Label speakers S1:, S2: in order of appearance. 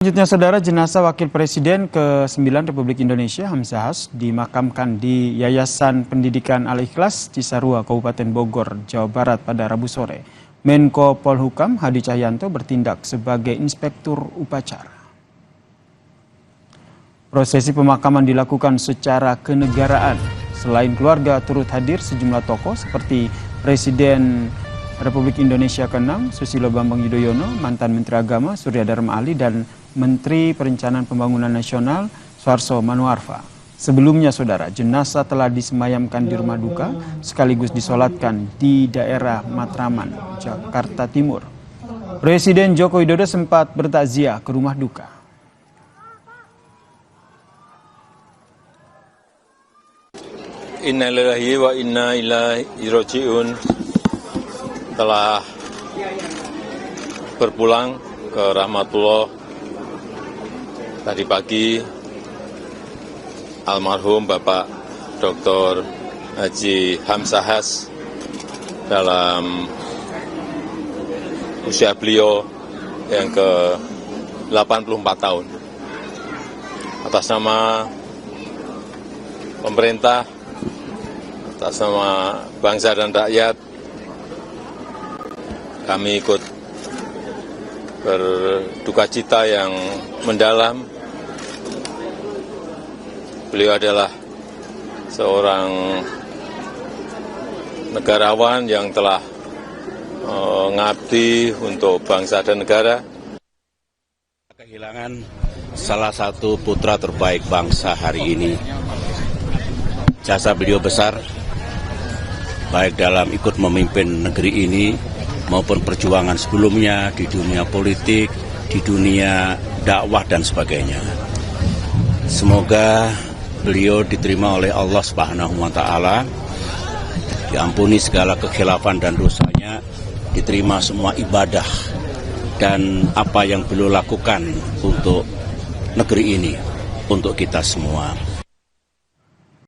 S1: Selanjutnya, Saudara, jenazah Wakil Presiden ke-9 Republik Indonesia Hamzahas dimakamkan di Yayasan Pendidikan Al-Ikhlas Cisarua, Kabupaten Bogor, Jawa Barat pada Rabu sore. Menko Polhukam Hadi Cahyanto bertindak sebagai inspektur upacara. Prosesi pemakaman dilakukan secara kenegaraan. Selain keluarga, turut hadir sejumlah tokoh seperti Presiden Republik Indonesia ke-6 Susilo Bambang Yudhoyono, mantan Menteri Agama Surya Dharma Ali, dan Menteri Perencanaan Pembangunan Nasional Suharto Manoarfa. Sebelumnya, Saudara, jenazah telah disemayamkan di rumah duka sekaligus disolatkan di daerah Matraman, Jakarta Timur. Presiden Joko Widodo sempat bertakziah ke rumah duka.
S2: Innalillahi wa inna ilaihi raji'un. Telah berpulang ke rahmatullah tadi pagi almarhum Bapak Dr. Haji Hamzahas dalam usia beliau yang ke-84 tahun. Atas nama pemerintah, atas nama bangsa dan rakyat, kami ikut berduka cita yang mendalam. Beliau adalah seorang negarawan yang telah mengabdi untuk bangsa dan negara.
S3: Kehilangan salah satu putra terbaik bangsa hari ini. Jasa beliau besar, baik dalam ikut memimpin negeri ini maupun perjuangan sebelumnya di dunia politik, di dunia dakwah dan sebagainya. Semoga beliau diterima oleh Allah Subhanahu wa Ta'ala, diampuni segala kekhilafan dan dosanya, diterima semua ibadah dan apa yang beliau lakukan untuk negeri ini, untuk kita semua.